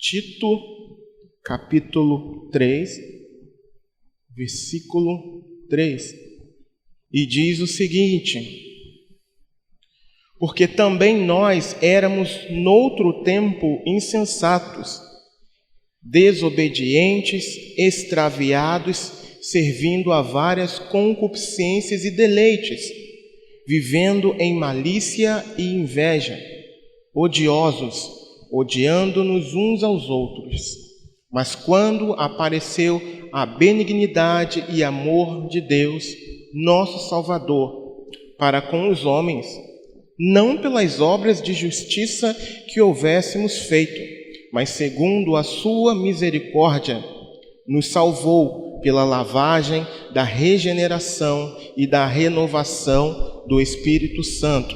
Tito, capítulo 3, versículo 3. E diz o seguinte: porque também nós éramos noutro tempo insensatos, desobedientes, extraviados, servindo a várias concupiscências e deleites, vivendo em malícia e inveja, odiosos, odiando-nos uns aos outros. Mas quando apareceu a benignidade e amor de Deus, nosso Salvador, para com os homens, não pelas obras de justiça que houvéssemos feito, mas segundo a sua misericórdia, nos salvou pela lavagem da regeneração e da renovação do Espírito Santo,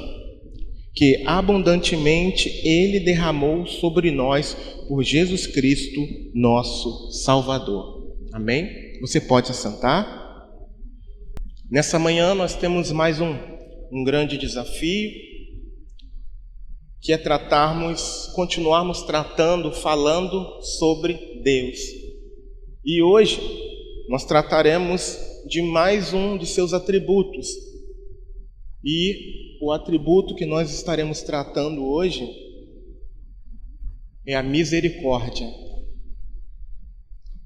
que abundantemente Ele derramou sobre nós por Jesus Cristo, nosso Salvador. Amém? Você pode assentar? Nessa manhã nós temos mais um grande desafio, que é continuarmos tratando, falando sobre Deus. E hoje nós trataremos de mais um de seus atributos. E o atributo que nós estaremos tratando hoje é a misericórdia.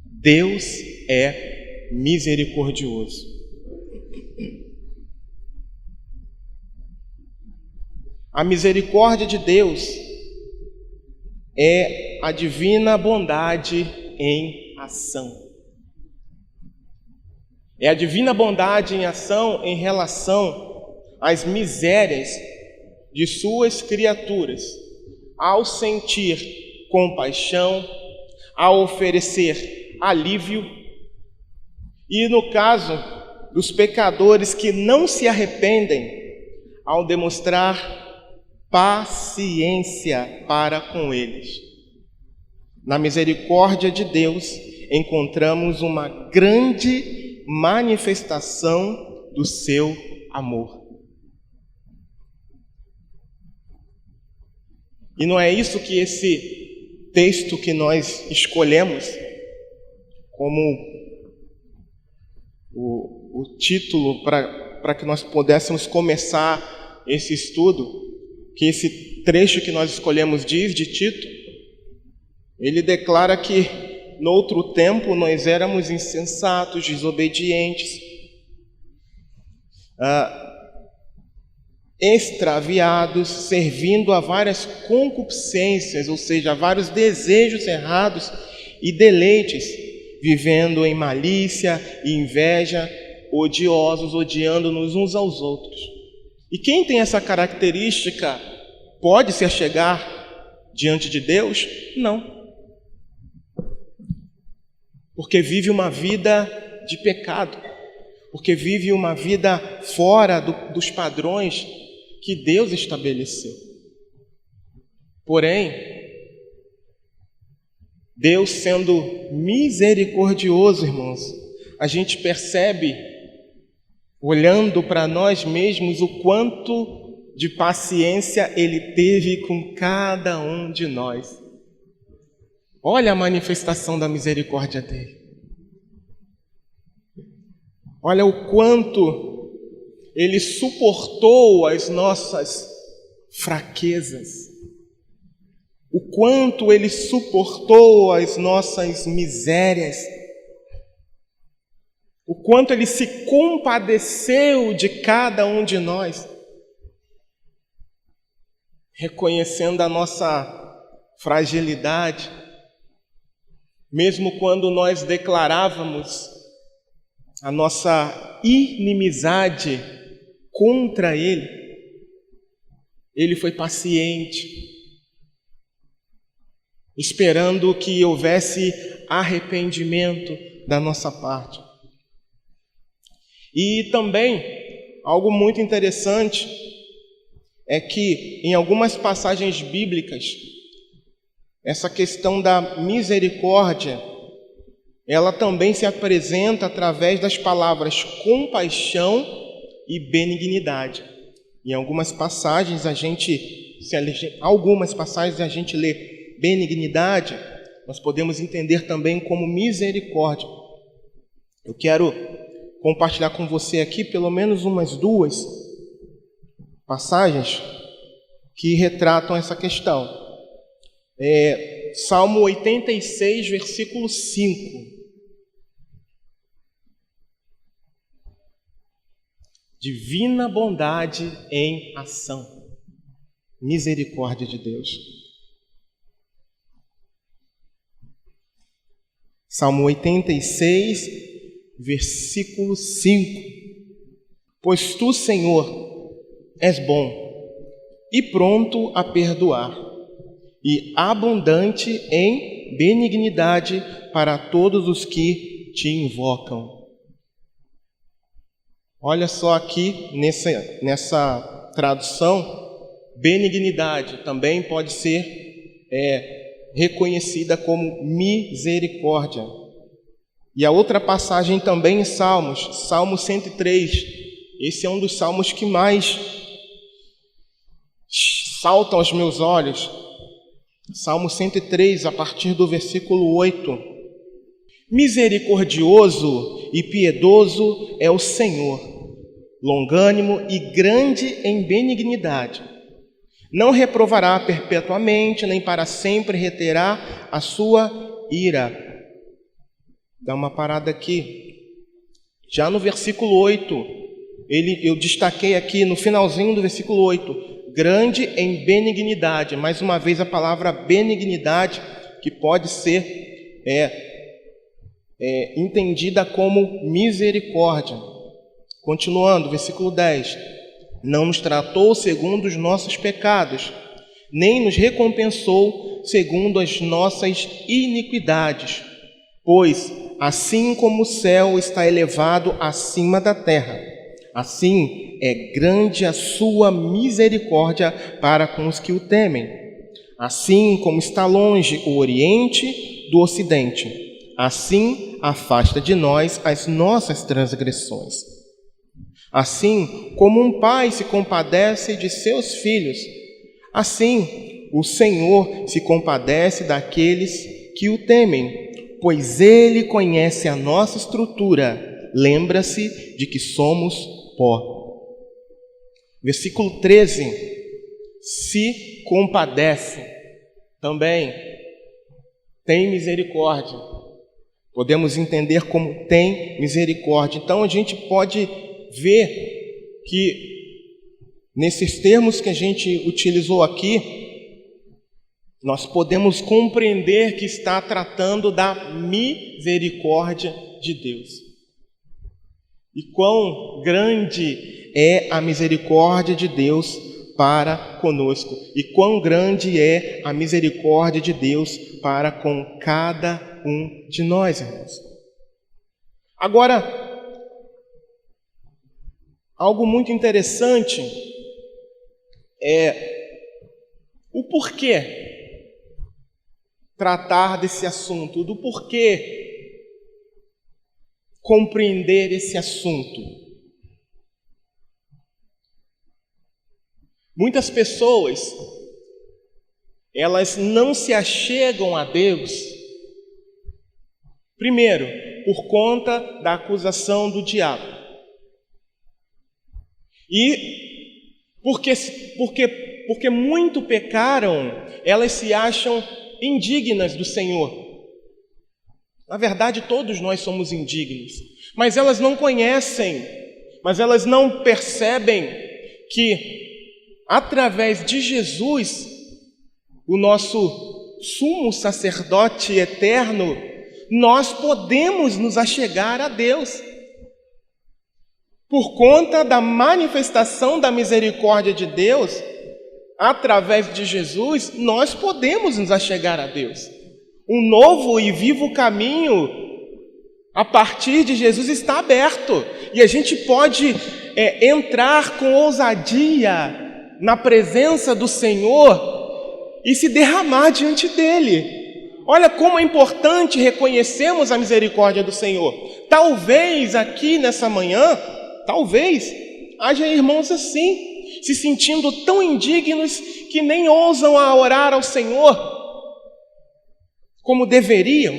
Deus é misericordioso. A misericórdia de Deus é a divina bondade em ação. É a divina bondade em ação em relação às misérias de suas criaturas, ao sentir compaixão, ao oferecer alívio, e no caso dos pecadores que não se arrependem, ao demonstrar paciência para com eles. Na misericórdia de Deus encontramos uma grande manifestação do seu amor. E não é isso que esse texto que nós escolhemos como o título para que nós pudéssemos começar esse estudo, que esse trecho que nós escolhemos diz, de Tito. Ele declara que noutro tempo nós éramos insensatos, desobedientes, extraviados, servindo a várias concupiscências, ou seja, a vários desejos errados e deleites, vivendo em malícia e inveja, odiosos, odiando-nos uns aos outros. E quem tem essa característica pode se achegar diante de Deus? Não. Porque vive uma vida de pecado, porque vive uma vida fora dos padrões que Deus estabeleceu. Porém, Deus sendo misericordioso, irmãos, a gente percebe, olhando para nós mesmos, o quanto de paciência Ele teve com cada um de nós. Olha a manifestação da misericórdia dele. Olha o quanto Ele suportou as nossas fraquezas. O quanto Ele suportou as nossas misérias. O quanto Ele se compadeceu de cada um de nós, reconhecendo a nossa fragilidade, mesmo quando nós declarávamos a nossa inimizade contra Ele, Ele foi paciente, esperando que houvesse arrependimento da nossa parte. E também, algo muito interessante é que em algumas passagens bíblicas, essa questão da misericórdia, ela também se apresenta através das palavras compaixão e benignidade. Em algumas passagens a gente lê benignidade, nós podemos entender também como misericórdia. Eu quero compartilhar com você aqui pelo menos umas 2 passagens que retratam essa questão. Salmo 86, versículo 5. Divina bondade em ação. Misericórdia de Deus. Salmo 86, versículo 5. Pois tu, Senhor, és bom e pronto a perdoar, e abundante em benignidade para todos os que te invocam. Olha só aqui nessa tradução, benignidade também pode ser reconhecida como misericórdia. E a outra passagem também em Salmos, Salmo 103. Esse é um dos salmos que mais saltam aos meus olhos. Salmo 103, a partir do versículo 8. Misericordioso e piedoso é o Senhor, longânimo e grande em benignidade. Não reprovará perpetuamente, nem para sempre reterá a sua ira. Dá uma parada aqui. Já no versículo 8, eu destaquei aqui no finalzinho do versículo 8, grande em benignidade. Mais uma vez a palavra benignidade, que pode ser entendida como misericórdia. Continuando, versículo 10. Não nos tratou segundo os nossos pecados, nem nos recompensou segundo as nossas iniquidades. Pois, assim como o céu está elevado acima da terra, assim é grande a sua misericórdia para com os que o temem. Assim como está longe o Oriente do Ocidente, assim afasta de nós as nossas transgressões. Assim como um pai se compadece de seus filhos, assim o Senhor se compadece daqueles que o temem, pois Ele conhece a nossa estrutura, lembra-se de que somos pó. Versículo 13, se compadece, também tem misericórdia. Podemos entender como tem misericórdia. Então a gente pode ver que nesses termos que a gente utilizou aqui, nós podemos compreender que está tratando da misericórdia de Deus. E quão grande é a misericórdia de Deus para conosco. E quão grande é a misericórdia de Deus para com cada um de nós, irmãos. Agora, algo muito interessante é o porquê tratar desse assunto, do porquê compreender esse assunto. Muitas pessoas, elas não se achegam a Deus, primeiro, por conta da acusação do diabo. E porque muito pecaram, elas se acham indignas do Senhor. Na verdade, todos nós somos indignos, mas elas não conhecem, mas elas não percebem que, através de Jesus, o nosso sumo sacerdote eterno, nós podemos nos achegar a Deus. Por conta da manifestação da misericórdia de Deus, através de Jesus, nós podemos nos achegar a Deus. Um novo e vivo caminho, a partir de Jesus, está aberto. E a gente pode entrar com ousadia na presença do Senhor e se derramar diante dele. Olha como é importante reconhecermos a misericórdia do Senhor. Talvez aqui nessa manhã, talvez haja irmãos assim, se sentindo tão indignos que nem ousam a orar ao Senhor. como deveriam,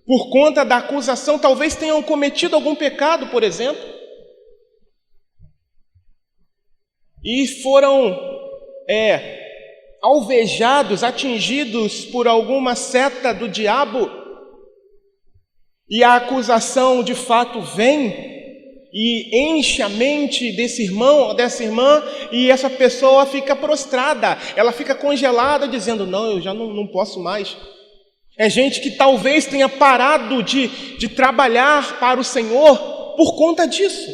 por conta da acusação, talvez tenham cometido algum pecado, por exemplo, e foram alvejados, atingidos por alguma seta do diabo, e a acusação de fato vem e enche a mente desse irmão ou dessa irmã, e essa pessoa fica prostrada, ela fica congelada, dizendo: não, eu já não posso mais. É gente que talvez tenha parado de trabalhar para o Senhor por conta disso.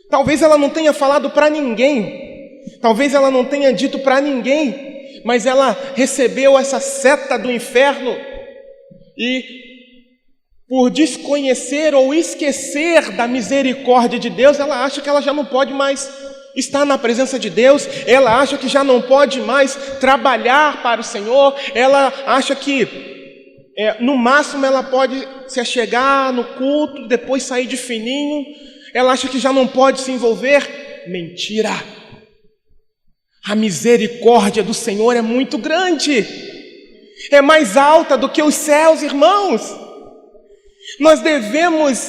Talvez ela não tenha falado para ninguém, talvez ela não tenha dito para ninguém, mas ela recebeu essa seta do inferno, e por desconhecer ou esquecer da misericórdia de Deus, ela acha que ela já não pode mais estar na presença de Deus, ela acha que já não pode mais trabalhar para o Senhor, ela acha que no máximo ela pode se achegar no culto, depois sair de fininho, ela acha que já não pode se envolver. Mentira! A misericórdia do Senhor é muito grande, é mais alta do que os céus, irmãos. Nós devemos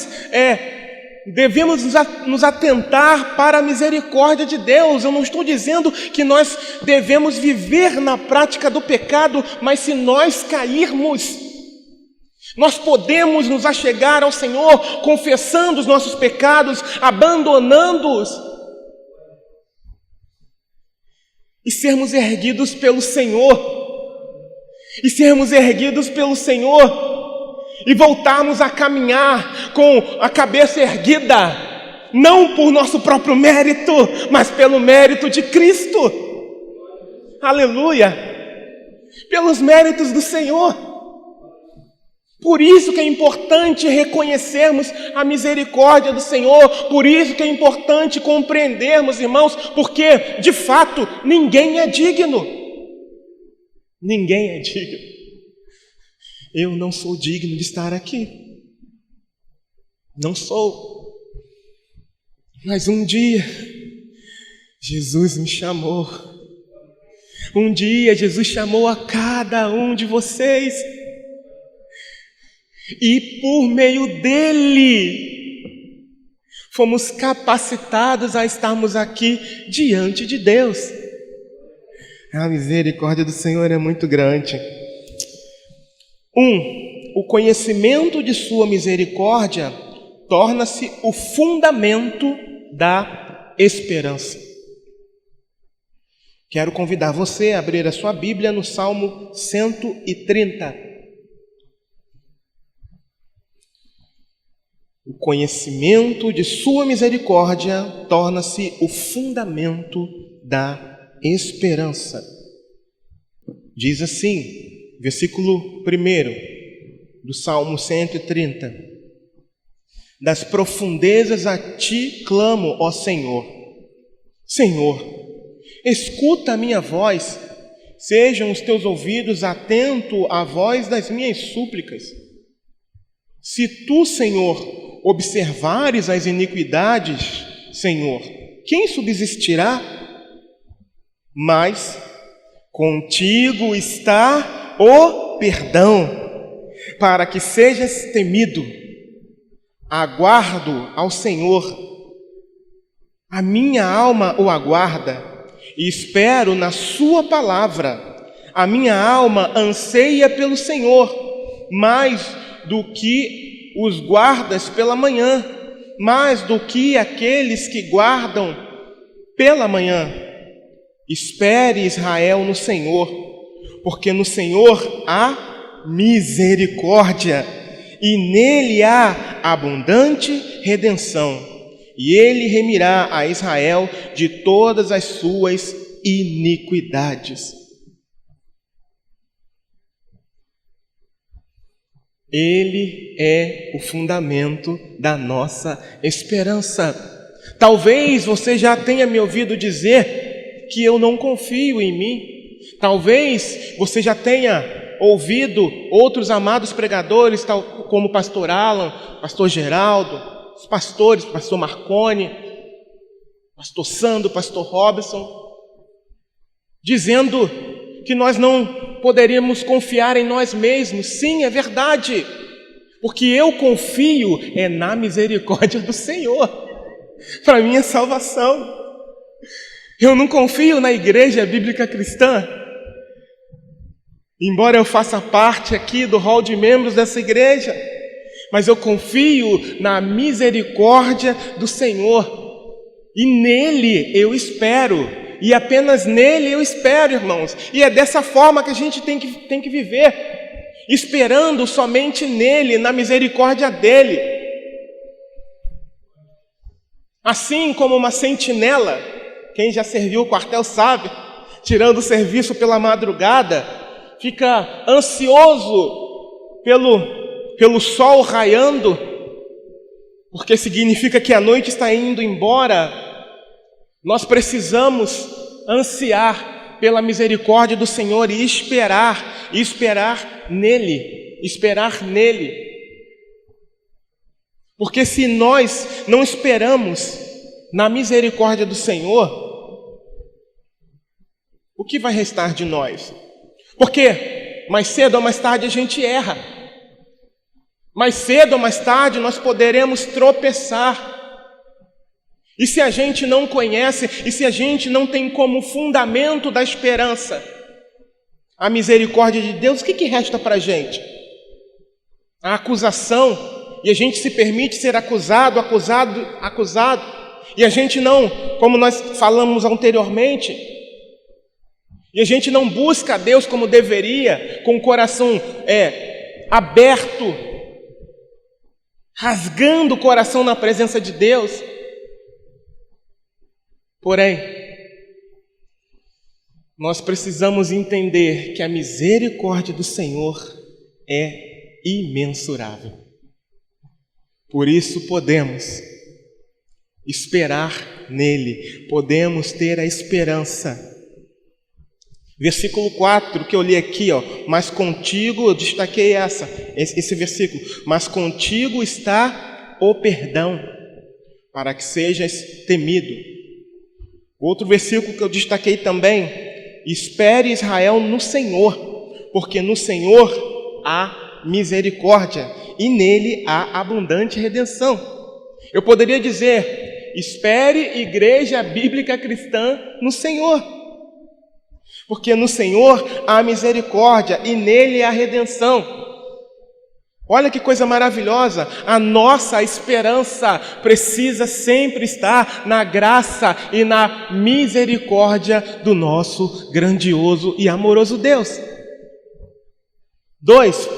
nos atentar para a misericórdia de Deus. Eu não estou dizendo que nós devemos viver na prática do pecado, mas se nós cairmos, nós podemos nos achegar ao Senhor, confessando os nossos pecados, abandonando-os, e sermos erguidos pelo Senhor, e voltarmos a caminhar com a cabeça erguida, não por nosso próprio mérito, mas pelo mérito de Cristo. Aleluia! Pelos méritos do Senhor. Por isso que é importante reconhecermos a misericórdia do Senhor, por isso que é importante compreendermos, irmãos, porque, de fato, ninguém é digno. Ninguém é digno. Eu não sou digno de estar aqui. Não sou. Mas um dia, Jesus me chamou. Um dia, Jesus chamou a cada um de vocês. E por meio dele, fomos capacitados a estarmos aqui diante de Deus. A misericórdia do Senhor é muito grande. O conhecimento de sua misericórdia torna-se o fundamento da esperança. Quero convidar você a abrir a sua Bíblia no Salmo 130. O conhecimento de sua misericórdia torna-se o fundamento da esperança. Diz assim, versículo 1 do Salmo 130. Das profundezas a ti clamo, ó Senhor. Senhor, escuta a minha voz, sejam os teus ouvidos atentos à voz das minhas súplicas. Se tu, Senhor, observares as iniquidades, Senhor, quem subsistirá? Mas contigo está o perdão, para que sejas temido. Aguardo ao Senhor, a minha alma o aguarda, e espero na sua palavra. A minha alma anseia pelo Senhor, mais do que os guardas pela manhã, mais do que aqueles que guardam pela manhã. Espere, Israel, no Senhor, porque no Senhor há misericórdia, e nele há abundante redenção, e ele remirá a Israel de todas as suas iniquidades. Ele é o fundamento da nossa esperança. Talvez você já tenha me ouvido dizer que eu não confio em mim. Talvez você já tenha ouvido outros amados pregadores, tal como o pastor Alan, pastor Geraldo, os pastores, pastor Marconi, pastor Sandro, pastor Robson, dizendo que nós não poderíamos confiar em nós mesmos. Sim, é verdade. Porque eu confio na misericórdia do Senhor para minha salvação. Eu não confio na Igreja Bíblica Cristã, embora eu faça parte aqui do hall de membros dessa igreja, mas eu confio na misericórdia do Senhor. E nele eu espero, e apenas nele eu espero, irmãos. E é dessa forma que a gente tem que viver, esperando somente nele, na misericórdia dele. Assim como uma sentinela, quem já serviu o quartel sabe, tirando o serviço pela madrugada, fica ansioso pelo sol raiando, porque significa que a noite está indo embora. Nós precisamos ansiar pela misericórdia do Senhor e esperar nele. Porque se nós não esperamos na misericórdia do Senhor, o que vai restar de nós? Porque mais cedo ou mais tarde a gente erra. Mais cedo ou mais tarde nós poderemos tropeçar. E se a gente não conhece, e se a gente não tem como fundamento da esperança a misericórdia de Deus, o que resta para a gente? A acusação, e a gente se permite ser acusado, e a gente não, como nós falamos anteriormente, e a gente não busca a Deus como deveria, com o coração aberto, rasgando o coração na presença de Deus. Porém, nós precisamos entender que a misericórdia do Senhor é imensurável. Por isso podemos esperar nele, podemos ter a esperança. Versículo 4 que eu li aqui, mas contigo, eu destaquei esse versículo, mas contigo está o perdão, para que sejas temido. Outro versículo que eu destaquei também, espere Israel no Senhor, porque no Senhor há misericórdia e nele há abundante redenção. Eu poderia dizer, espere Igreja Bíblica Cristã no Senhor, porque no Senhor há misericórdia e nele há redenção. Olha que coisa maravilhosa, a nossa esperança precisa sempre estar na graça e na misericórdia do nosso grandioso e amoroso Deus. 2.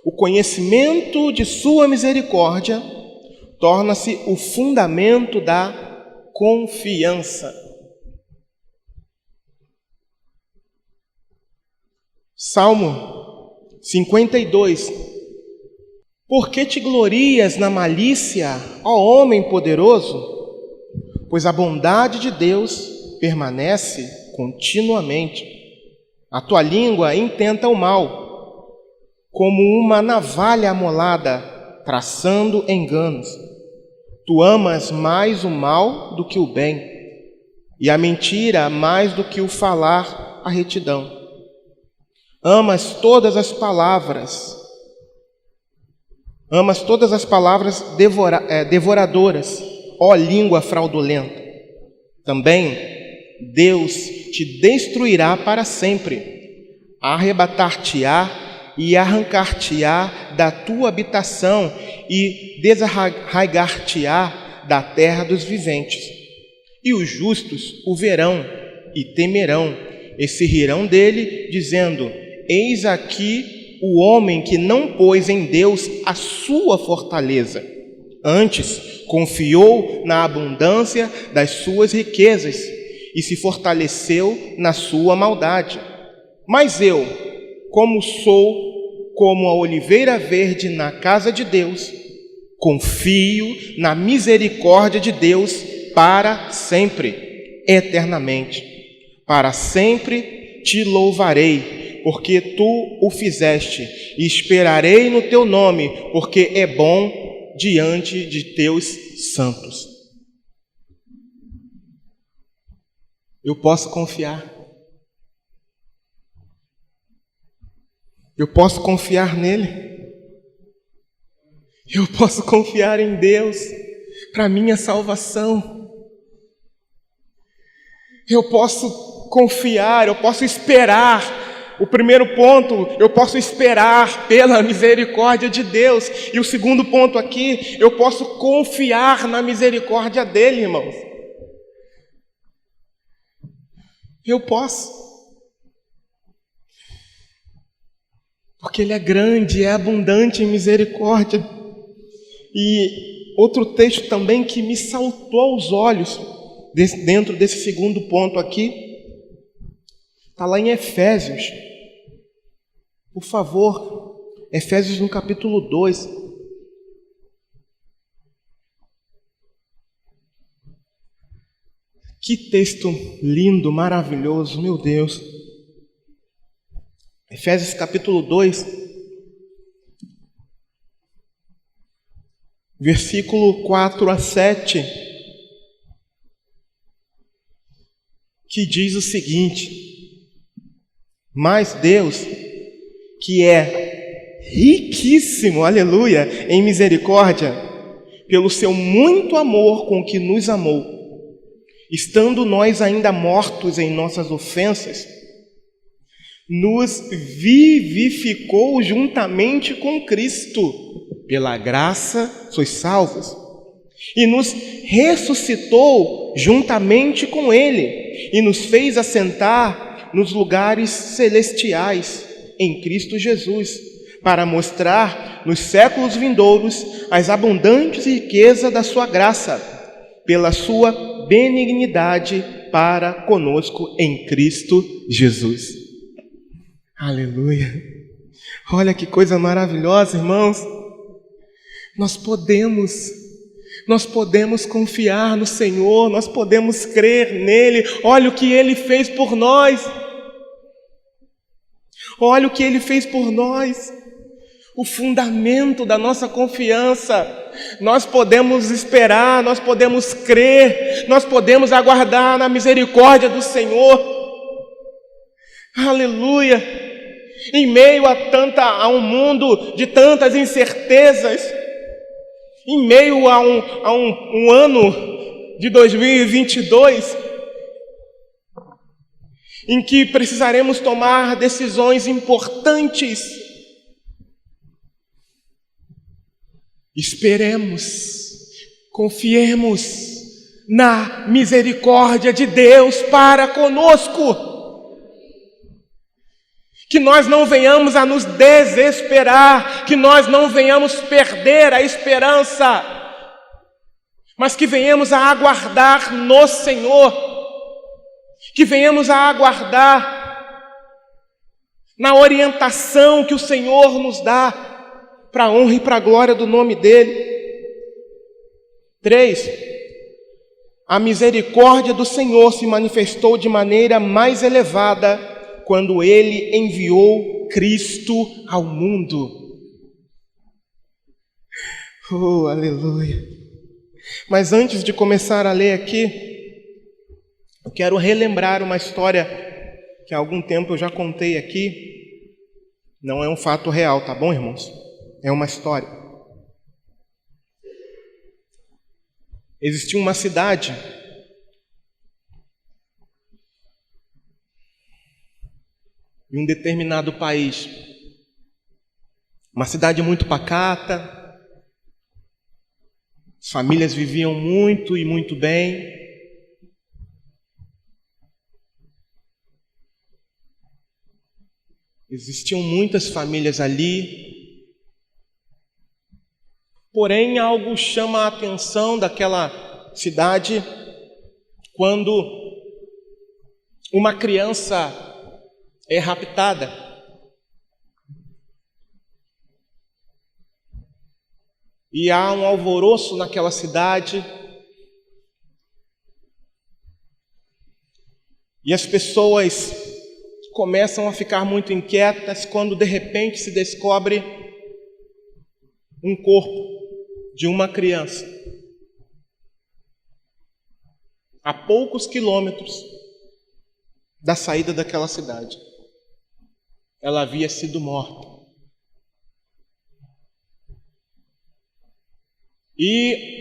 O conhecimento de sua misericórdia torna-se o fundamento da confiança. Salmo 52. Por que te glorias na malícia, ó homem poderoso? Pois a bondade de Deus permanece continuamente. A tua língua intenta o mal, como uma navalha amolada, traçando enganos. Tu amas mais o mal do que o bem, e a mentira mais do que o falar a retidão. Amas todas as palavras devoradoras, ó língua fraudulenta. Também Deus te destruirá para sempre, arrebatar-te-á e arrancar-te-á da tua habitação e desarraigar-te-á da terra dos viventes. E os justos o verão e temerão, e se rirão dele, dizendo: eis aqui o homem que não pôs em Deus a sua fortaleza, antes confiou na abundância das suas riquezas e se fortaleceu na sua maldade. Mas eu, como sou como a oliveira verde na casa de Deus, confio na misericórdia de Deus para sempre, eternamente. Para sempre te louvarei, porque tu o fizeste, e esperarei no teu nome, porque é bom diante de teus santos. Eu posso confiar. Eu posso confiar nele. Eu posso confiar em Deus para minha salvação. Eu posso confiar, eu posso esperar. O primeiro ponto, eu posso esperar pela misericórdia de Deus. E o segundo ponto aqui, eu posso confiar na misericórdia dele, irmãos. Eu posso. Porque ele é grande, é abundante em misericórdia. E outro texto também que me saltou aos olhos, dentro desse segundo ponto aqui, está lá em Efésios. Por favor, Efésios no capítulo 2. Que texto lindo, maravilhoso, meu Deus. Efésios capítulo 2, versículo 4 a 7, que diz o seguinte: mas Deus, que é riquíssimo, aleluia, em misericórdia, pelo seu muito amor com que nos amou, estando nós ainda mortos em nossas ofensas, nos vivificou juntamente com Cristo. Pela graça sois salvos. E nos ressuscitou juntamente com Ele, e nos fez assentar nos lugares celestiais em Cristo Jesus, para mostrar nos séculos vindouros as abundantes riquezas da sua graça, pela sua benignidade para conosco em Cristo Jesus. Aleluia! Olha que coisa maravilhosa, irmãos. Nós podemos confiar no Senhor, nós podemos crer nele. Olha o que ele fez por nós. Olha o que ele fez por nós. O fundamento da nossa confiança. Nós podemos esperar, nós podemos crer, nós podemos aguardar na misericórdia do Senhor. Aleluia! Em meio a um mundo de tantas incertezas, em meio a um ano de 2022, em que precisaremos tomar decisões importantes, esperemos, confiemos na misericórdia de Deus para conosco. Que nós não venhamos a nos desesperar, que nós não venhamos perder a esperança, mas que venhamos a aguardar no Senhor, que venhamos a aguardar na orientação que o Senhor nos dá, para a honra e para a glória do nome dEle. 3. A misericórdia do Senhor se manifestou de maneira mais elevada quando Ele enviou Cristo ao mundo. Oh, aleluia! Mas antes de começar a ler aqui, eu quero relembrar uma história que há algum tempo eu já contei aqui. Não é um fato real, tá bom, irmãos? É uma história. Existia uma cidade em um determinado país, uma cidade muito pacata, as famílias viviam muito e muito bem. Existiam muitas famílias ali, porém algo chama a atenção daquela cidade quando uma criança é raptada. E há um alvoroço naquela cidade. E as pessoas começam a ficar muito inquietas quando de repente se descobre um corpo de uma criança a poucos quilômetros da saída daquela cidade. Ela havia sido morta. E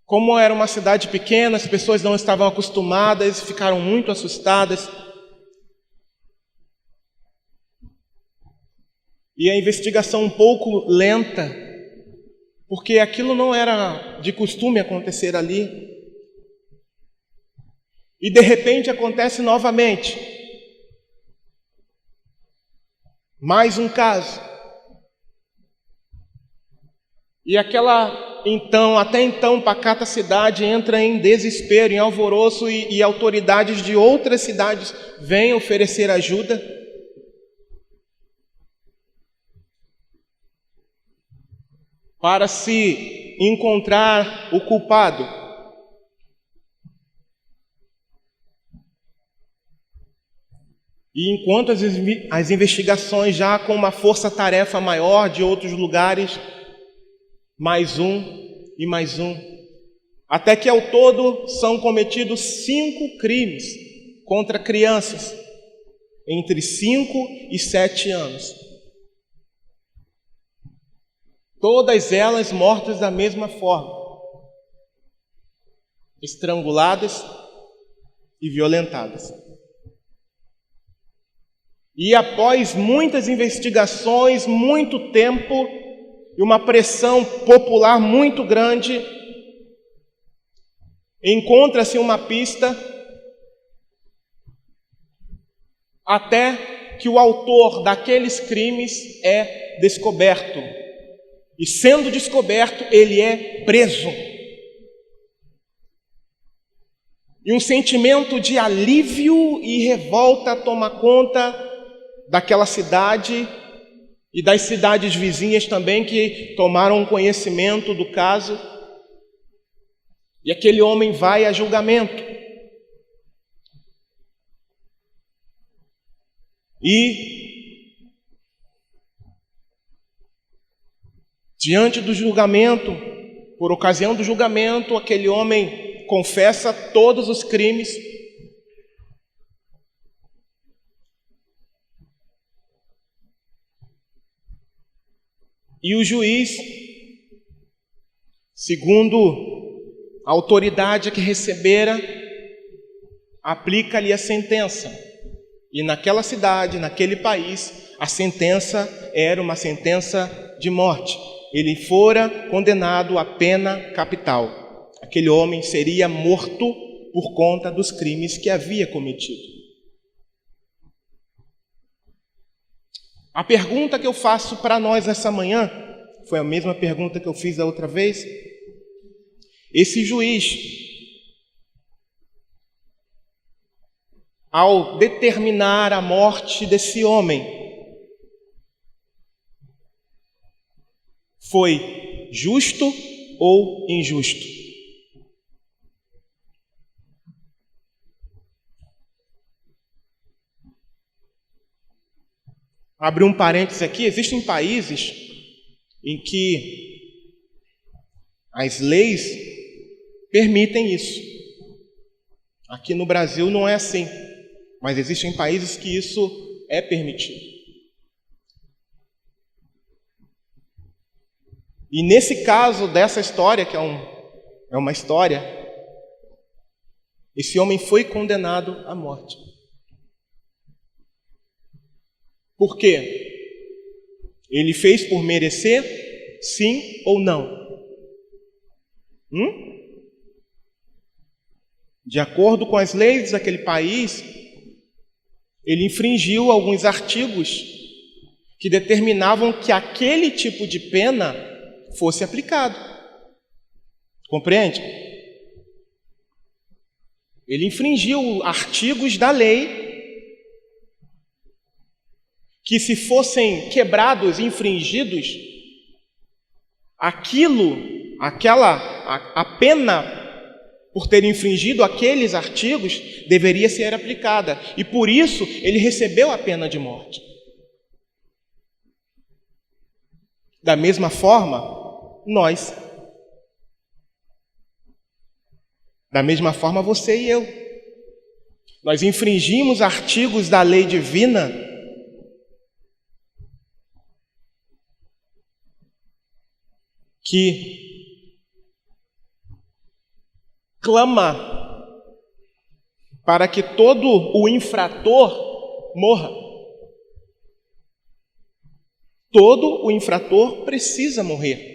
como era uma cidade pequena, as pessoas não estavam acostumadas, ficaram muito assustadas. E a investigação um pouco lenta, porque aquilo não era de costume acontecer ali. E de repente acontece novamente. Mais um caso. E até então, pacata cidade entra em desespero, em alvoroço, e autoridades de outras cidades vêm oferecer ajuda. Para se encontrar o culpado. E enquanto as investigações, já com uma força-tarefa maior de outros lugares, mais um e mais um, até que ao todo são cometidos 5 crimes contra crianças, entre 5 e 7 anos. Todas elas mortas da mesma forma, estranguladas e violentadas. E após muitas investigações, muito tempo e uma pressão popular muito grande, encontra-se uma pista até que o autor daqueles crimes é descoberto. E sendo descoberto, ele é preso. E um sentimento de alívio e revolta toma conta daquela cidade e das cidades vizinhas também, que tomaram conhecimento do caso. E aquele homem vai a julgamento. E diante do julgamento, por ocasião do julgamento, aquele homem confessa todos os crimes. E o juiz, segundo a autoridade que recebera, aplica-lhe a sentença. E naquela cidade, naquele país, a sentença era uma sentença de morte. Ele fora condenado à pena capital. Aquele homem seria morto por conta dos crimes que havia cometido. A pergunta que eu faço para nós essa manhã foi a mesma pergunta que eu fiz da outra vez. Esse juiz, ao determinar a morte desse homem, foi justo ou injusto? Abrir um parênteses aqui, existem países em que as leis permitem isso. Aqui no Brasil não é assim, mas existem países que isso é permitido. E nesse caso dessa história, que é uma história, esse homem foi condenado à morte. Por quê? Ele fez por merecer, sim ou não? De acordo com as leis daquele país, ele infringiu alguns artigos que determinavam que aquele tipo de pena fosse aplicado. Compreende? Ele infringiu artigos da lei que, se fossem quebrados, infringidos, a pena por ter infringido aqueles artigos deveria ser aplicada. E por isso ele recebeu a pena de morte. Da mesma forma, nós. Da mesma forma, você e eu. Nós infringimos artigos da lei divina que clama para que todo o infrator morra. Todo o infrator precisa morrer.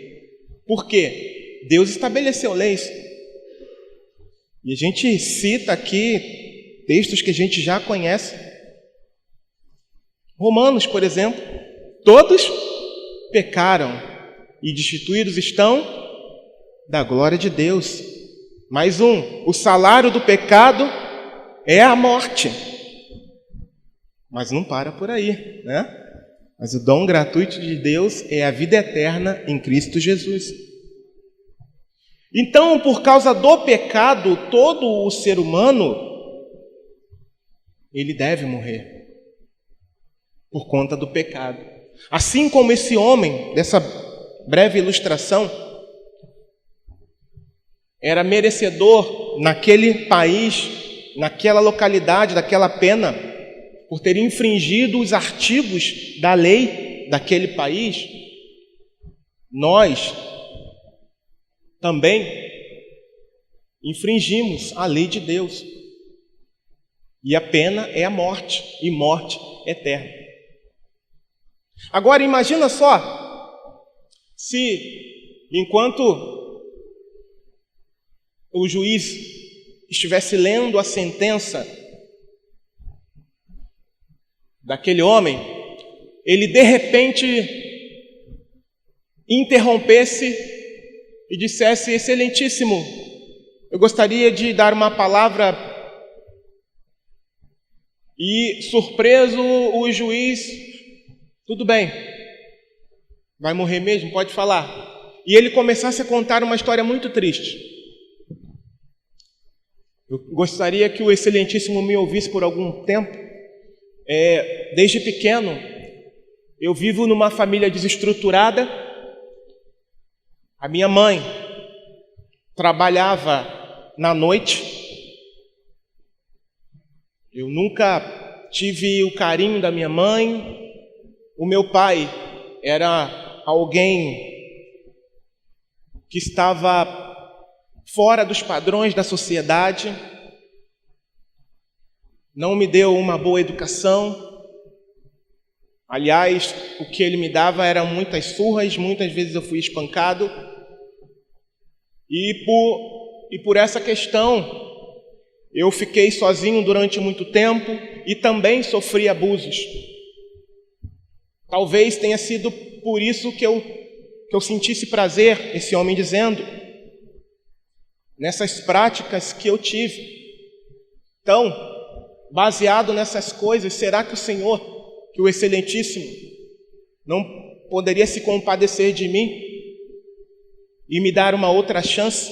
Por quê? Deus estabeleceu leis. E a gente cita aqui textos que a gente já conhece. Romanos, por exemplo, todos pecaram e destituídos estão da glória de Deus. Mais o salário do pecado é a morte. Mas não para por aí, né? Mas o dom gratuito de Deus é a vida eterna em Cristo Jesus. Então, por causa do pecado, todo o ser humano, ele deve morrer. Por conta do pecado. Assim como esse homem, dessa breve ilustração, era merecedor naquele país, naquela localidade, daquela pena, por ter infringido os artigos da lei daquele país, nós também infringimos a lei de Deus. E a pena é a morte, e morte eterna. Agora imagina só, se enquanto o juiz estivesse lendo a sentença daquele homem, ele de repente interrompesse e dissesse: excelentíssimo, eu gostaria de dar uma palavra. E surpreso o juiz: tudo bem, vai morrer mesmo, pode falar. E ele começasse a contar uma história muito triste. Eu gostaria que o excelentíssimo me ouvisse por algum tempo. Desde pequeno, eu vivo numa família desestruturada. A minha mãe trabalhava na noite. Eu nunca tive o carinho da minha mãe. O meu pai era alguém que estava fora dos padrões da sociedade, não me deu uma boa educação. Aliás, o que ele me dava eram muitas surras, muitas vezes eu fui espancado. E por essa questão, eu fiquei sozinho durante muito tempo e também sofri abusos. Talvez tenha sido por isso que eu sentisse prazer, esse homem dizendo, nessas práticas que eu tive. Então, baseado nessas coisas, será que o Senhor, que o Excelentíssimo, não poderia se compadecer de mim e me dar uma outra chance?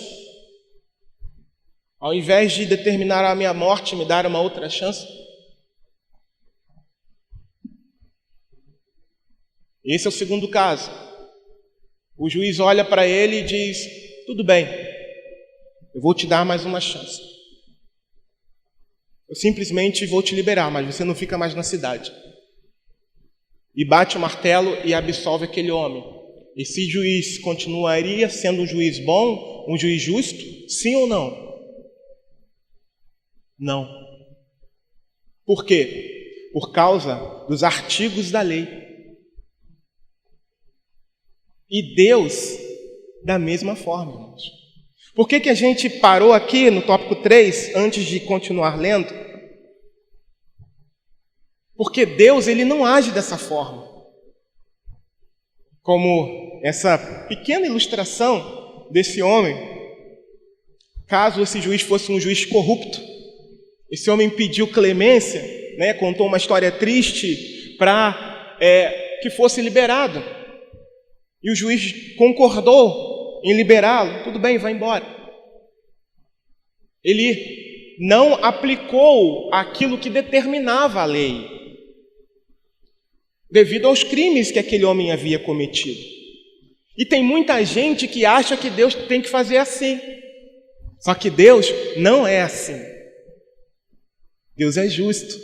Ao invés de determinar a minha morte, me dar uma outra chance? Esse é o segundo caso. O juiz olha para ele e diz: tudo bem, eu vou te dar mais uma chance. Eu simplesmente vou te liberar, mas você não fica mais na cidade. E bate o martelo e absolve aquele homem. Esse juiz continuaria sendo um juiz bom, um juiz justo? Sim ou não? Não. Por quê? Por causa dos artigos da lei. E Deus, da mesma forma, irmãos. Por que a gente parou aqui no tópico 3, antes de continuar lendo? Porque Deus, ele não age dessa forma. Como essa pequena ilustração desse homem. Caso esse juiz fosse um juiz corrupto, esse homem pediu clemência, né, contou uma história triste para que fosse liberado. E o juiz concordou em liberá-lo. Tudo bem, vai embora. Ele não aplicou aquilo que determinava a lei, devido aos crimes que aquele homem havia cometido. E tem muita gente que acha que Deus tem que fazer assim. Só que Deus não é assim. Deus é justo.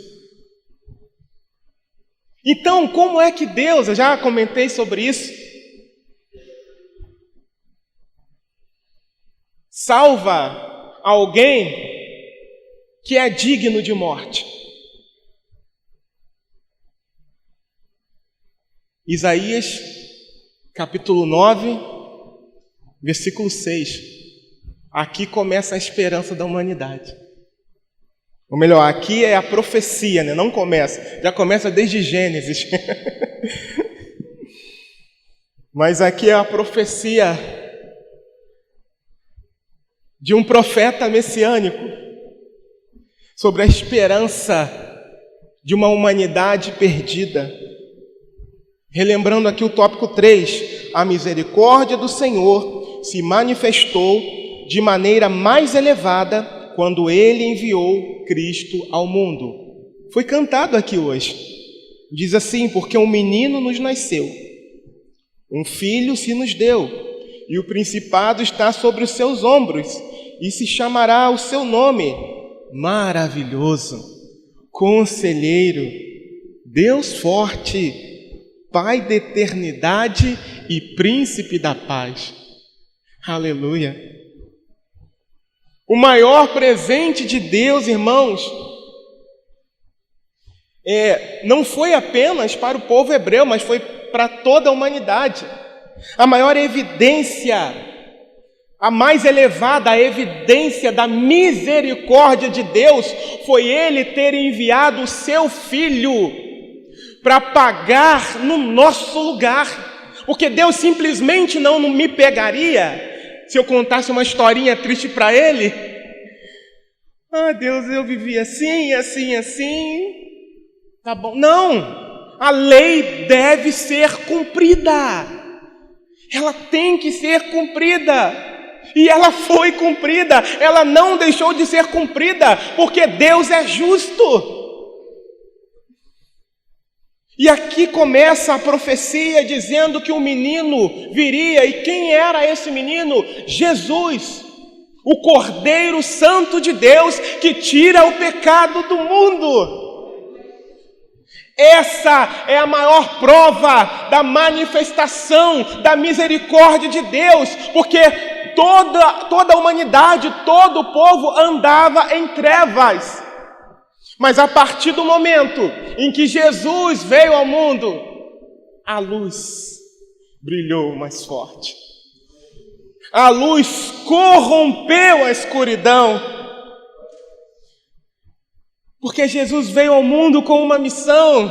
Então, como é que Deus, eu já comentei sobre isso, salva alguém que é digno de morte. Isaías, capítulo 9, versículo 6. Aqui começa a esperança da humanidade. Ou melhor, aqui é a profecia, né? Não começa, já começa desde Gênesis. Mas aqui é a profecia de um profeta messiânico sobre a esperança de uma humanidade perdida. Relembrando aqui o tópico 3, a misericórdia do Senhor se manifestou de maneira mais elevada quando Ele enviou Cristo ao mundo. Foi cantado aqui hoje. Diz assim: porque um menino nos nasceu, um filho se nos deu, e o principado está sobre os seus ombros, e se chamará o seu nome, Maravilhoso, Conselheiro, Deus Forte, Pai da eternidade e Príncipe da paz. Aleluia. O maior presente de Deus, irmãos, não foi apenas para o povo hebreu, mas foi para toda a humanidade. A maior evidência, a mais elevada evidência da misericórdia de Deus foi Ele ter enviado o seu Filho para pagar no nosso lugar. Porque Deus simplesmente não me pegaria se eu contasse uma historinha triste para Ele. Ah, Deus, eu vivi assim, assim, assim. Tá bom. Não! A lei deve ser cumprida. Ela tem que ser cumprida. E ela foi cumprida. Ela não deixou de ser cumprida, porque Deus é justo. E aqui começa a profecia dizendo que um menino viria. E quem era esse menino? Jesus, o Cordeiro Santo de Deus, que tira o pecado do mundo. Essa é a maior prova da manifestação da misericórdia de Deus, porque toda a humanidade, todo o povo andava em trevas. Mas a partir do momento em que Jesus veio ao mundo, a luz brilhou mais forte. A luz corrompeu a escuridão. Porque Jesus veio ao mundo com uma missão: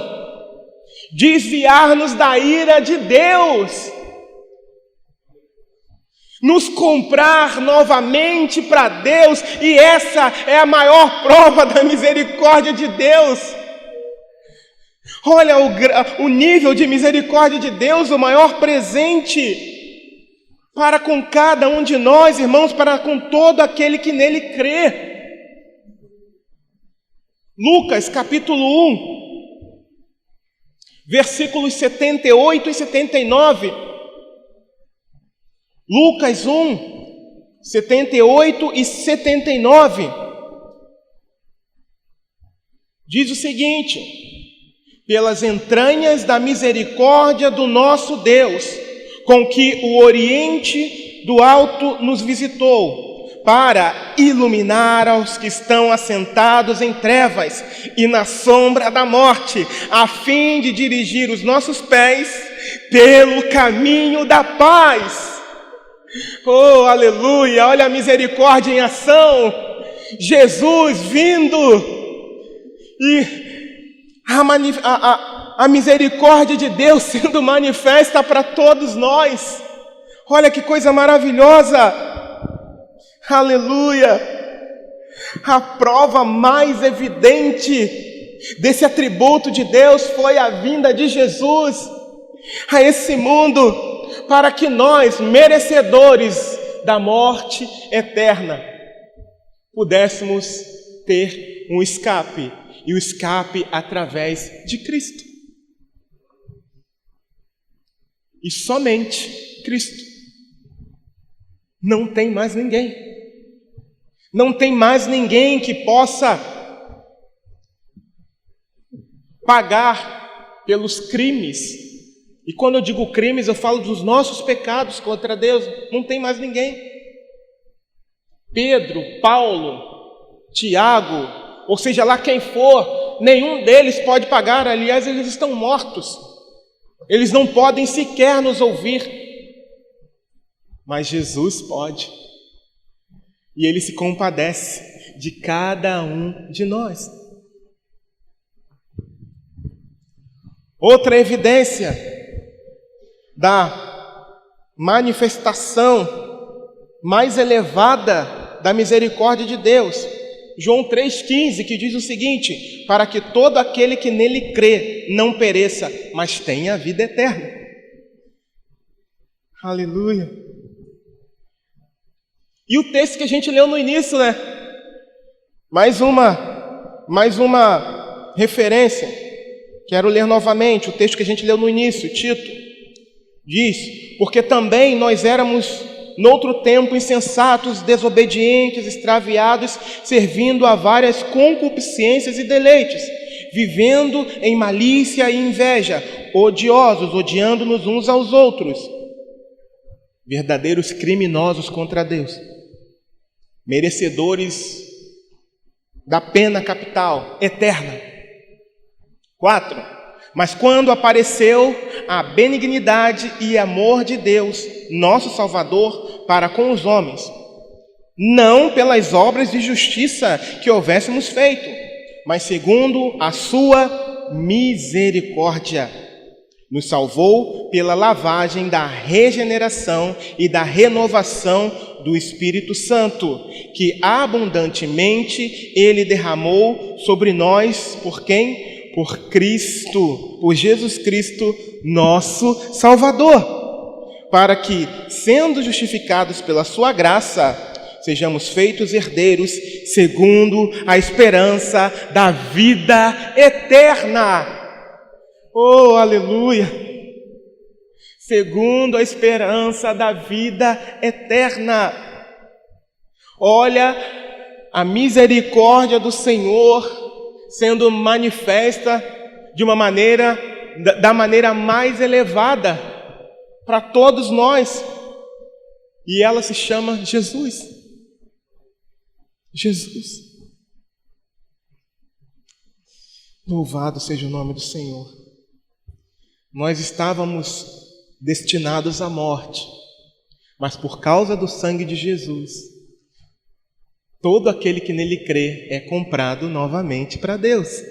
desviar-nos da ira de Deus, nos comprar novamente para Deus. E essa é a maior prova da misericórdia de Deus. Olha o nível de misericórdia de Deus, o maior presente para com cada um de nós, irmãos, para com todo aquele que nele crê. Lucas capítulo 1, versículos 78 e 79. Lucas 1, 78 e 79. Diz o seguinte: pelas entranhas da misericórdia do nosso Deus, com que o Oriente do Alto nos visitou, para iluminar aos que estão assentados em trevas e na sombra da morte, a fim de dirigir os nossos pés pelo caminho da paz. Oh, aleluia! Olha a misericórdia em ação. Jesus vindo e a misericórdia de Deus sendo manifesta para todos nós. Olha que coisa maravilhosa! Aleluia! A prova mais evidente desse atributo de Deus foi a vinda de Jesus a esse mundo, para que nós, merecedores da morte eterna, pudéssemos ter um escape, e o escape através de Cristo. E somente Cristo. Não tem mais ninguém. Não tem mais ninguém que possa pagar pelos crimes. E quando eu digo crimes, eu falo dos nossos pecados contra Deus. Não tem mais ninguém. Pedro, Paulo, Tiago, ou seja lá quem for, nenhum deles pode pagar, aliás, eles estão mortos. Eles não podem sequer nos ouvir. Mas Jesus pode. E Ele se compadece de cada um de nós. Outra evidência da manifestação mais elevada da misericórdia de Deus, João 3,15, que diz o seguinte: para que todo aquele que nele crê não pereça, mas tenha a vida eterna. Aleluia! E o texto que a gente leu no início, né? Mais uma referência. Quero ler novamente o texto que a gente leu no início, Tito. Diz: porque também nós éramos noutro tempo insensatos, desobedientes, extraviados, servindo a várias concupiscências e deleites, vivendo em malícia e inveja, odiosos, odiando-nos uns aos outros, verdadeiros criminosos contra Deus, merecedores da pena capital eterna. 4. Mas quando apareceu a benignidade e amor de Deus, nosso Salvador, para com os homens, não pelas obras de justiça que houvéssemos feito, mas segundo a sua misericórdia, nos salvou pela lavagem da regeneração e da renovação do Espírito Santo, que abundantemente Ele derramou sobre nós, por quem? Por Cristo, por Jesus Cristo, nosso Salvador, para que, sendo justificados pela sua graça, sejamos feitos herdeiros segundo a esperança da vida eterna. Oh, aleluia! Segundo a esperança da vida eterna. Olha a misericórdia do Senhor sendo manifesta de uma maneira, da maneira mais elevada para todos nós. E ela se chama Jesus. Jesus. Louvado seja o nome do Senhor. Nós estávamos destinados à morte, mas por causa do sangue de Jesus, todo aquele que nele crê é comprado novamente para Deus.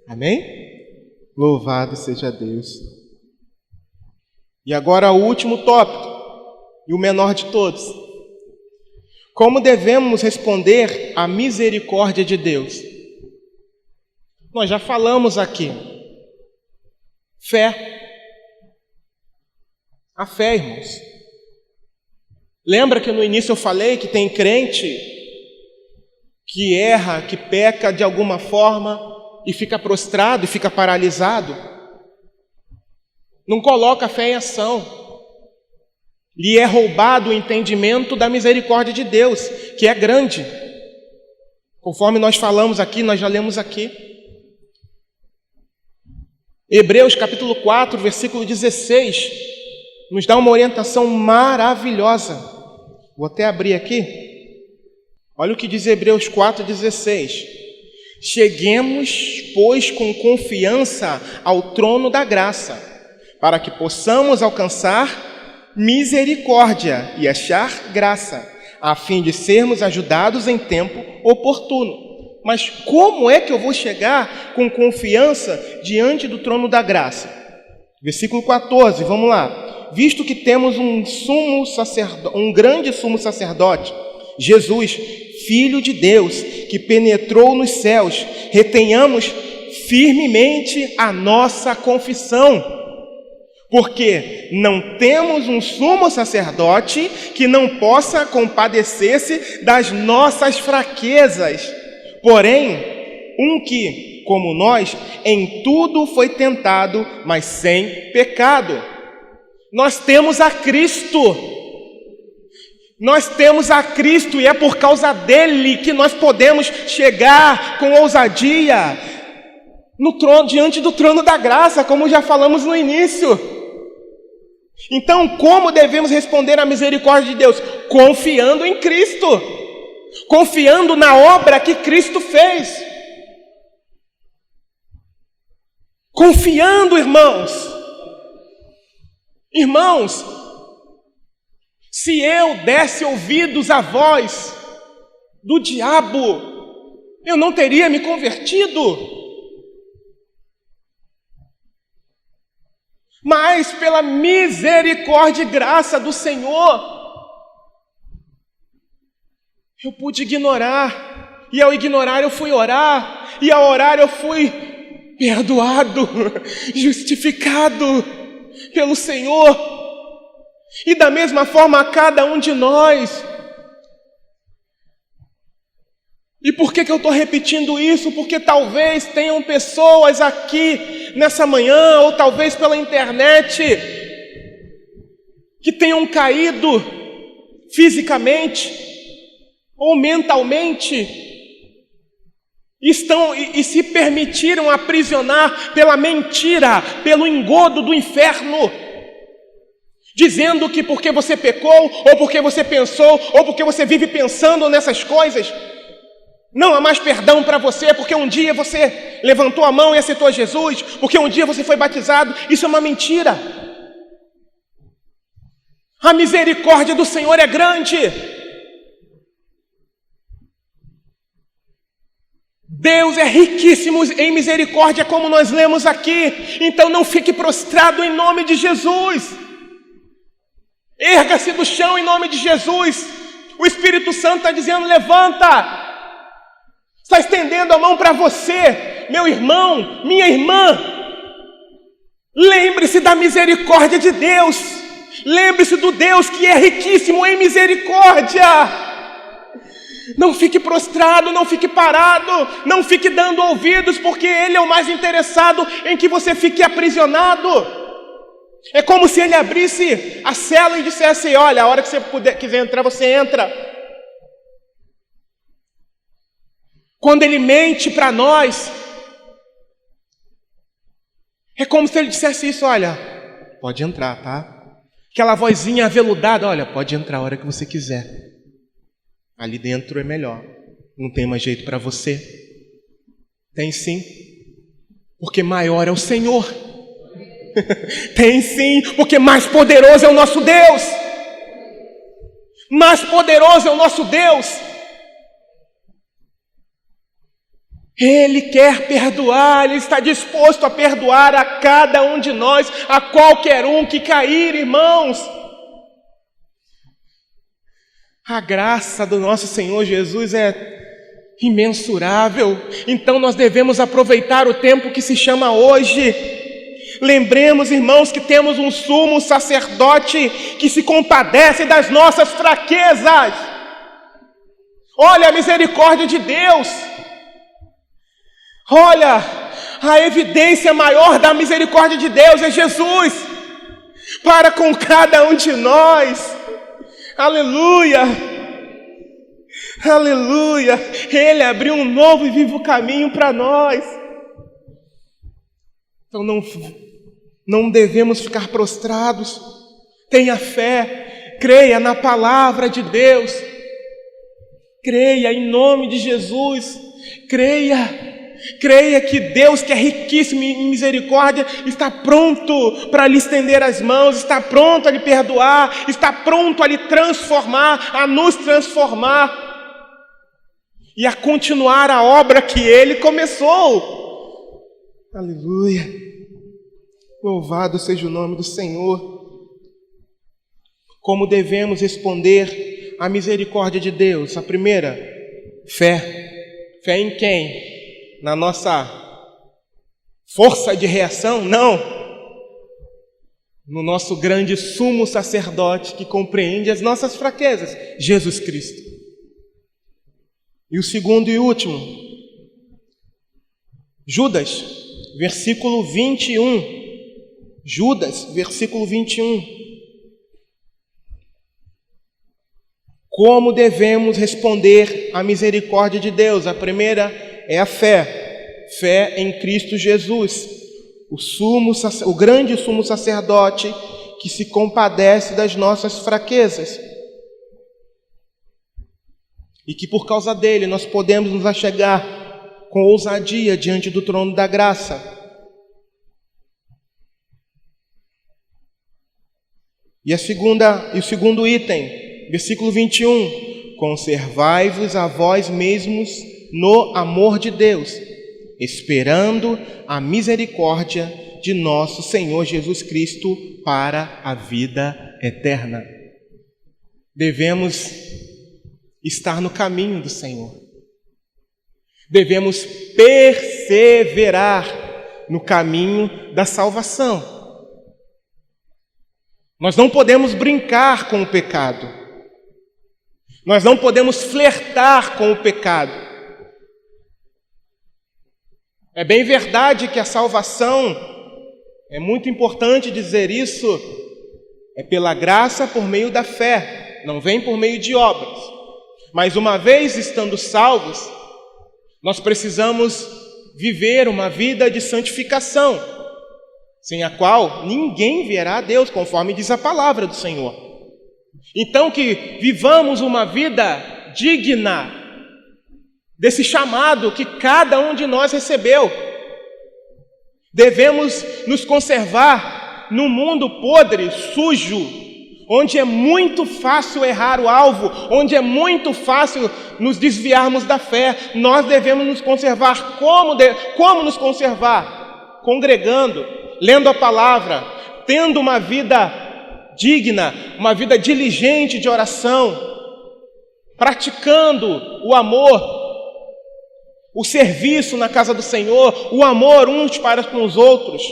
Amém? Louvado seja Deus. E agora o último tópico, e o menor de todos. Como devemos responder à misericórdia de Deus? Nós já falamos aqui. Fé. A fé, irmãos. Lembra que no início eu falei que tem crente que erra, que peca de alguma forma e fica prostrado e fica paralisado? Não coloca a fé em ação. Lhe é roubado o entendimento da misericórdia de Deus, que é grande. Conforme nós falamos aqui, nós já lemos aqui. Hebreus capítulo 4, versículo 16, nos dá uma orientação maravilhosa. Vou até abrir aqui. Olha o que diz Hebreus 4,16. Cheguemos, pois, com confiança ao trono da graça, para que possamos alcançar misericórdia e achar graça, a fim de sermos ajudados em tempo oportuno. Mas como é que eu vou chegar com confiança diante do trono da graça? Versículo 14, vamos lá. Visto que temos um grande sumo sacerdote, Jesus, Filho de Deus, que penetrou nos céus, retenhamos firmemente a nossa confissão, porque não temos um sumo sacerdote que não possa compadecer-se das nossas fraquezas, porém, um que, como nós, em tudo foi tentado, mas sem pecado. Nós temos a Cristo. Nós temos a Cristo e é por causa dele que nós podemos chegar com ousadia no trono, diante do trono da graça, como já falamos no início. Então, como devemos responder à misericórdia de Deus? Confiando em Cristo. confiando na obra que Cristo fez. Confiando, irmãos. Irmãos, se eu desse ouvidos à voz do diabo, eu não teria me convertido. Mas pela misericórdia e graça do Senhor, eu pude ignorar. E ao ignorar eu fui orar. E ao orar eu fui perdoado, justificado pelo Senhor. E da mesma forma a cada um de nós. E por que eu estou repetindo isso? Porque talvez tenham pessoas aqui nessa manhã, ou talvez pela internet, que tenham caído fisicamente ou mentalmente, e se permitiram aprisionar pela mentira, pelo engodo do inferno, dizendo que porque você pecou, ou porque você pensou, ou porque você vive pensando nessas coisas, não há mais perdão para você, porque um dia você levantou a mão e aceitou Jesus, porque um dia você foi batizado. Isso é uma mentira. A misericórdia do Senhor é grande. Deus é riquíssimo em misericórdia, como nós lemos aqui. Então não fique prostrado em nome de Jesus. Erga-se do chão em nome de Jesus. O Espírito Santo está dizendo: levanta. Está estendendo a mão para você, meu irmão, minha irmã. Lembre-se da misericórdia de Deus. Lembre-se do Deus que é riquíssimo em misericórdia. Não fique prostrado, não fique parado, não fique dando ouvidos, porque Ele é o mais interessado em que você fique aprisionado. É como se Ele abrisse a cela e dissesse: olha, a hora que você quiser entrar, você entra. Quando Ele mente para nós, é como se Ele dissesse isso: olha, pode entrar, tá? Aquela vozinha aveludada: olha, pode entrar a hora que você quiser. Ali dentro é melhor. Não tem mais jeito para você. Tem sim, porque maior é o Senhor. Tem sim, porque mais poderoso é o nosso Deus. Mais poderoso é o nosso Deus. Ele quer perdoar, Ele está disposto a perdoar a cada um de nós, a qualquer um que cair, irmãos. A graça do nosso Senhor Jesus é imensurável, então nós devemos aproveitar o tempo que se chama hoje. Lembremos, irmãos, que temos um sumo sacerdote que se compadece das nossas fraquezas. Olha a misericórdia de Deus. Olha, a evidência maior da misericórdia de Deus é Jesus para com cada um de nós. Aleluia, aleluia. Ele abriu um novo e vivo caminho para nós. Então não devemos ficar prostrados. Tenha fé, creia na palavra de Deus, creia em nome de Jesus, creia que Deus, que é riquíssimo em misericórdia, está pronto para lhe estender as mãos, está pronto a lhe perdoar, está pronto a lhe transformar, a nos transformar e a continuar a obra que Ele começou. Aleluia! Louvado seja o nome do Senhor. Como devemos responder à misericórdia de Deus? A primeira, fé. Fé em quem? Na nossa força de reação? Não. No nosso grande sumo sacerdote que compreende as nossas fraquezas, Jesus Cristo. E o segundo e último, Judas, versículo 21. Judas, versículo 21. Como devemos responder à misericórdia de Deus? A primeira é a fé em Cristo Jesus, o grande sumo sacerdote que se compadece das nossas fraquezas. e que por causa dele nós podemos nos achegar com ousadia diante do trono da graça. E o segundo item, versículo 21, conservai-vos a vós mesmos no amor de Deus, esperando a misericórdia de nosso Senhor Jesus Cristo para a vida eterna. Devemos estar no caminho do Senhor. Devemos perseverar no caminho da salvação. Nós não podemos brincar com o pecado. Nós não podemos flertar com o pecado. É bem verdade que a salvação, é muito importante dizer isso, é pela graça por meio da fé, não vem por meio de obras. Mas uma vez estando salvos, nós precisamos viver uma vida de santificação, sem a qual ninguém verá a Deus, conforme diz a palavra do Senhor. Então que vivamos uma vida digna desse chamado que cada um de nós recebeu. Devemos nos conservar no mundo podre, sujo, onde é muito fácil errar o alvo, onde é muito fácil nos desviarmos da fé. Nós devemos nos conservar. Como nos conservar? Congregando, lendo a palavra, tendo uma vida digna, uma vida diligente de oração, praticando o amor, o serviço na casa do Senhor, o amor uns para com os outros.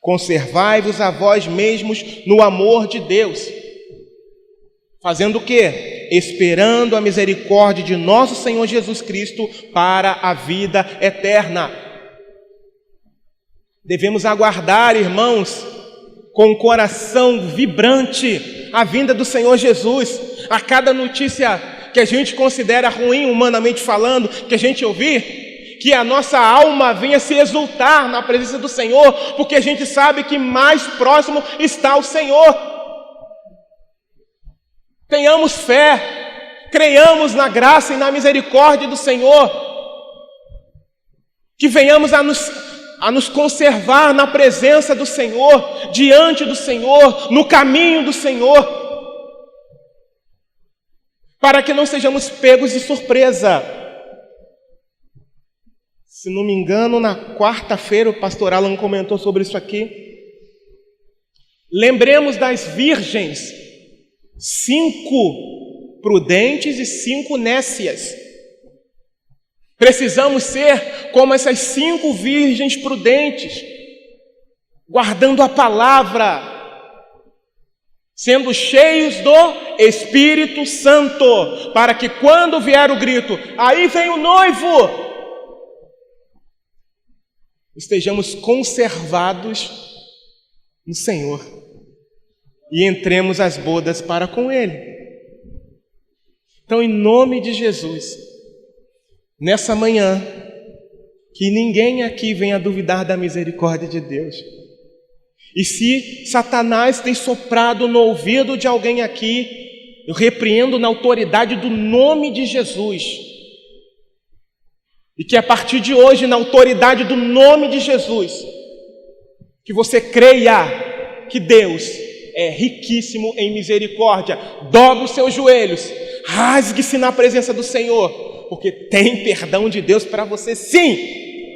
Conservai-vos a vós mesmos no amor de Deus. Fazendo o quê? Esperando a misericórdia de nosso Senhor Jesus Cristo para a vida eterna. Devemos aguardar, irmãos, com o coração vibrante, a vinda do Senhor Jesus. A cada notícia que a gente considera ruim, humanamente falando, que a gente ouvir, que a nossa alma venha se exultar na presença do Senhor, porque a gente sabe que mais próximo está o Senhor. Tenhamos fé, creiamos na graça e na misericórdia do Senhor, que venhamos a nos conservar na presença do Senhor, diante do Senhor, no caminho do Senhor, para que não sejamos pegos de surpresa. Se não me engano, na quarta-feira o pastor Alan comentou sobre isso aqui. Lembremos das virgens, 5 prudentes e 5 nécias. Precisamos ser como essas 5 virgens prudentes, guardando a palavra, sendo cheios do Espírito Santo, para que quando vier o grito, aí vem o noivo, estejamos conservados no Senhor e entremos às bodas para com Ele. Então, em nome de Jesus, nessa manhã, que ninguém aqui venha duvidar da misericórdia de Deus. E se Satanás tem soprado no ouvido de alguém aqui, eu repreendo na autoridade do nome de Jesus. E que a partir de hoje, na autoridade do nome de Jesus, que você creia que Deus é riquíssimo em misericórdia. Dobre os seus joelhos, rasgue-se na presença do Senhor, porque tem perdão de Deus para você, sim,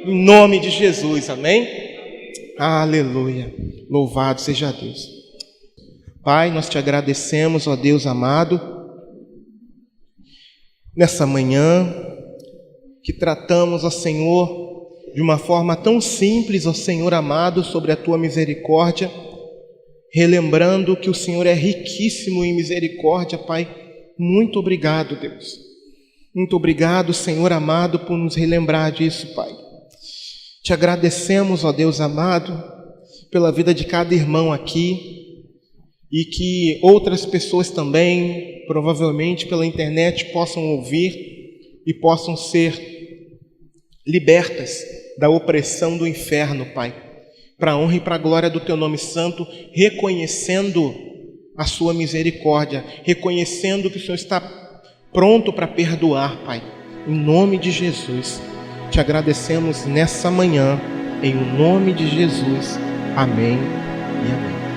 em nome de Jesus, amém? Aleluia, louvado seja Deus. Pai, nós te agradecemos, ó Deus amado, nessa manhã que tratamos, ó Senhor, de uma forma tão simples, ó Senhor amado, sobre a tua misericórdia, relembrando que o Senhor é riquíssimo em misericórdia, Pai. Muito obrigado, Deus. Muito obrigado, Senhor amado, por nos relembrar disso, Pai. Te agradecemos, ó Deus amado, pela vida de cada irmão aqui, e que outras pessoas também, provavelmente pela internet, possam ouvir e possam ser libertas da opressão do inferno, Pai, para a honra e para a glória do Teu nome santo, reconhecendo a Sua misericórdia, reconhecendo que o Senhor está pronto para perdoar, Pai. Em nome de Jesus, te agradecemos nessa manhã, em nome de Jesus. Amém e amém.